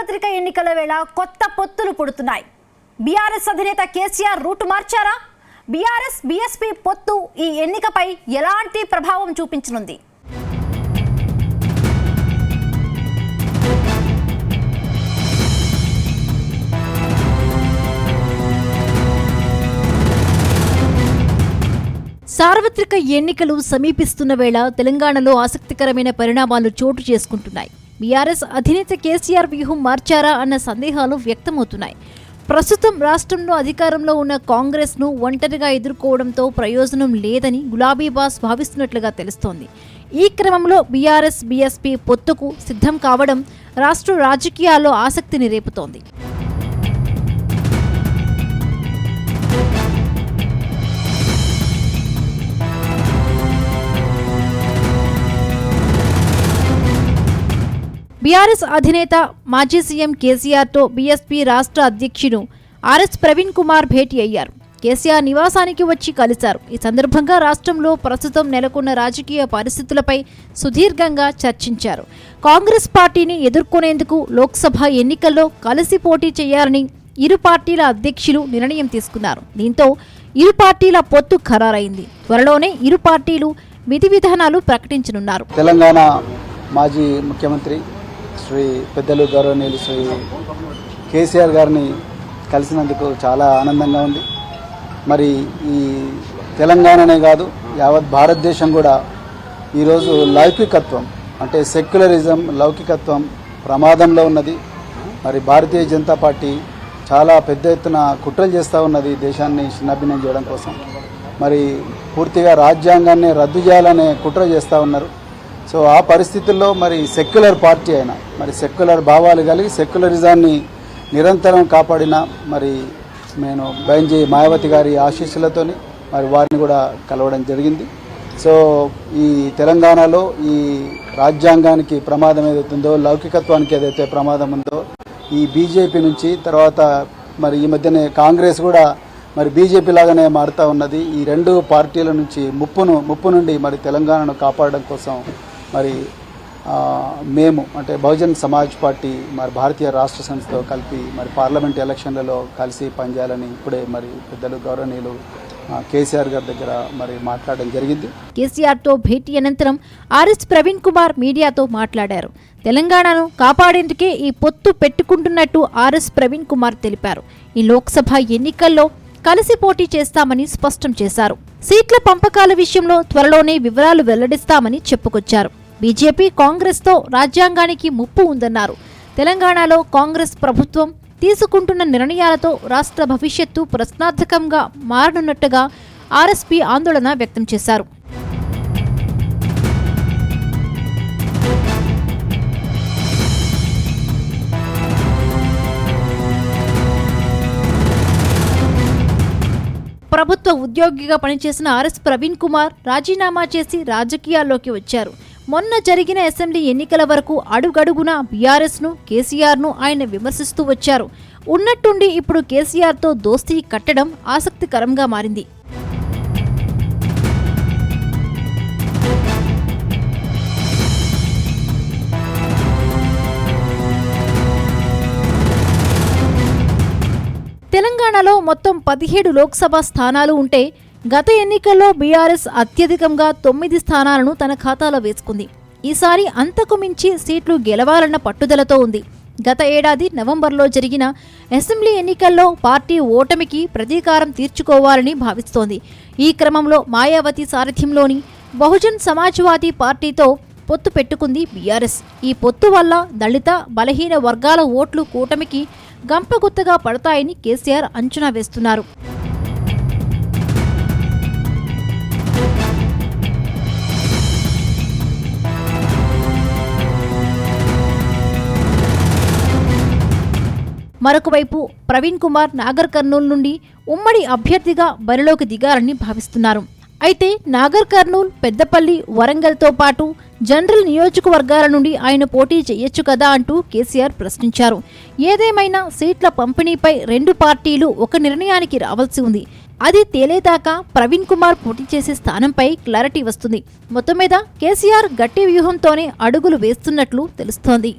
సార్వత్రిక ఎన్నికల వేళ కొత్త పొత్తులు పుడుతున్నాయి. బీఆర్ఎస్ అధినేత కేసీఆర్ రూటు మార్చారా? బీఆర్ఎస్ బీఎస్పీ పొత్తు ఈ ఎన్నికపై ఎలాంటి ప్రభావం చూపించనుంది? సార్వత్రిక ఎన్నికలు సమీపిస్తున్న వేళ తెలంగాణలో ఆసక్తికరమైన పరిణామాలు చోటు చేసుకుంటున్నాయి. బీఆర్ఎస్ అధినేత కేసీఆర్ వ్యూహం మార్చారా అన్న సందేహాలు వ్యక్తమవుతున్నాయి. ప్రస్తుతం రాష్ట్రంలో అధికారంలో ఉన్న కాంగ్రెస్ ను ఒంటరిగా ఎదుర్కోవడంతో ప్రయోజనం లేదని గులాబీ బాస్ భావిస్తున్నట్లుగా తెలుస్తోంది. ఈ క్రమంలో బీఆర్ఎస్ బీఎస్పీ పొత్తుకు సిద్ధం కావడం రాష్ట్ర రాజకీయాల్లో ఆసక్తిని రేపుతోంది. బీఆర్ఎస్ అధినేత మాజీ సీఎం కేసీఆర్తో బీఎస్పీ రాష్ట్ర అధ్యక్షుడు ఆర్ఎస్ ప్రవీణ్ కుమార్ భేటీ అయ్యారు. కేసీఆర్ నివాసానికి వచ్చి కలిశారు. ఈ సందర్భంగా రాష్ట్రంలో ప్రస్తుతం నెలకొన్న రాజకీయ పరిస్థితులపై సుదీర్ఘంగా చర్చించారు. కాంగ్రెస్ పార్టీని ఎదుర్కొనేందుకు లోక్సభ ఎన్నికల్లో కలిసి పోటీ చేయాలని ఇరు పార్టీల అధ్యక్షులు నిర్ణయం తీసుకున్నారు. దీంతో ఇరు పార్టీల పొత్తు ఖరారైంది. త్వరలోనే ఇరు పార్టీలు విధి విధానాలు ప్రకటించనున్నారు. తెలంగాణ మాజీ ముఖ్యమంత్రి శ్రీ పెద్దలు గౌరవనీయులు శ్రీ కేసీఆర్ గారిని కలిసినందుకు చాలా ఆనందంగా ఉంది. మరి ఈ తెలంగాణనే కాదు యావత్ భారతదేశం కూడా ఈరోజు లౌకికత్వం అంటే సెక్యులరిజం లౌకికత్వం ప్రమాదంలో ఉన్నది. మరి భారతీయ జనతా పార్టీ చాలా పెద్ద ఎత్తున కుట్రలు చేస్తూ ఉన్నది దేశాన్ని చిన్నాభిన్నం చేయడం కోసం. మరి పూర్తిగా రాజ్యాంగాన్ని రద్దు చేయాలనే కుట్ర చేస్తూ ఉన్నారు. సో ఆ పరిస్థితుల్లో మరి సెక్యులర్ పార్టీ అయినా మరి సెక్యులర్ భావాలు కలిగి సెక్యులరిజాన్ని నిరంతరం కాపాడిన మరి నేను బైంజీ మాయావతి గారి ఆశీస్సులతోని మరి వారిని కూడా కలవడం జరిగింది. సో ఈ తెలంగాణలో ఈ రాజ్యాంగానికి ప్రమాదం ఏదైతుందో లౌకికత్వానికి ఏదైతే ప్రమాదం ఉందో ఈ బీజేపీ నుంచి తర్వాత మరి ఈ మధ్యనే కాంగ్రెస్ కూడా మరి బీజేపీ లాగానే మారుతూ ఉన్నది. ఈ రెండు పార్టీల నుంచి ముప్పు నుండి మరి తెలంగాణను కాపాడడం కోసం మరి మేము అంటే బహుజన్ సమాజ్ పార్టీ మరి భారతీయ రాష్ట్ర సమితితో కలిపి మరి పార్లమెంట్ ఎలక్షన్లలో కలిసి పనిచేయాలని ఇప్పుడే మరి పెద్దలు గౌరవనీయులు కేసీఆర్ గారి దగ్గర మరి మాట్లాడడం జరిగింది. కేసీఆర్తో భేటీ అనంతరం ఆర్ఎస్ ప్రవీణ్ కుమార్ మీడియాతో మాట్లాడారు. తెలంగాణను కాపాడేందుకే ఈ పొత్తు పెట్టుకుంటున్నట్టు ఆర్ఎస్ ప్రవీణ్ కుమార్ తెలిపారు. ఈ లోక్సభ ఎన్నికల్లో కలిసి పోటీ చేస్తామని స్పష్టం చేశారు. సీట్ల పంపకాల విషయంలో త్వరలోనే వివరాలు వెల్లడిస్తామని చెప్పుకొచ్చారు. బీజేపీ కాంగ్రెస్తో రాజ్యాంగానికి ముప్పు ఉందన్నారు. తెలంగాణలో కాంగ్రెస్ ప్రభుత్వం తీసుకుంటున్న నిర్ణయాలతో రాష్ట్ర భవిష్యత్తు ప్రశ్నార్థకంగా మారనున్నట్టుగా ఆర్ఎస్పీ ఆందోళన వ్యక్తం చేశారు. ప్రభుత్వ ఉద్యోగిగా పనిచేసిన ఆర్ఎస్ ప్రవీణ్ కుమార్ రాజీనామా చేసి రాజకీయాల్లోకి వచ్చారు. మొన్న జరిగిన అసెంబ్లీ ఎన్నికల వరకు అడుగడుగునా బీఆర్ఎస్ను కేసీఆర్ను ఆయన విమర్శిస్తూ వచ్చారు. ఉన్నట్టుండి ఇప్పుడు కేసీఆర్తో దోస్తీ కట్టడం ఆసక్తికరంగా మారింది. తెలంగాణలో మొత్తం 17 లోక్సభ స్థానాలు ఉంటే గత ఎన్నికల్లో బీఆర్ఎస్ అత్యధికంగా 9 స్థానాలను తన ఖాతాలో వేసుకుంది. ఈసారి అంతకు మించి సీట్లు గెలవాలన్న పట్టుదలతో ఉంది. గత ఏడాది నవంబర్లో జరిగిన అసెంబ్లీ ఎన్నికల్లో పార్టీ ఓటమికి ప్రతీకారం తీర్చుకోవాలని భావిస్తోంది. ఈ క్రమంలో మాయావతి సారథ్యంలోని బహుజన్ సమాజ్వాదీ పార్టీతో పొత్తు పెట్టుకుంది బీఆర్ఎస్. ఈ పొత్తు వల్ల దళిత బలహీన వర్గాల ఓట్లు కూటమికి గంపగుత్తగా పడతాయని కేసీఆర్ అంచనా వేస్తున్నారు. మరొకవైపు ప్రవీణ్ కుమార్ నాగర్ కర్నూల్ నుండి ఉమ్మడి అభ్యర్థిగా బరిలోకి దిగారని భావిస్తున్నారు. అయితే నాగర్ కర్నూల్, పెద్దపల్లి, వరంగల్తో పాటు జనరల్ నియోజకవర్గాల నుండి ఆయన పోటీ చేయొచ్చు కదా అంటూ కేసీఆర్ ప్రశ్నించారు. ఏదేమైనా సీట్ల పంపిణీపై రెండు పార్టీలు ఒక నిర్ణయానికి రావాల్సి ఉంది. అది తేలేదాకా ప్రవీణ్ కుమార్ పోటీ చేసే స్థానంపై క్లారిటీ వస్తుంది. మొత్తం మీద కేసీఆర్ గట్టి వ్యూహంతోనే అడుగులు వేస్తున్నట్లు తెలుస్తోంది.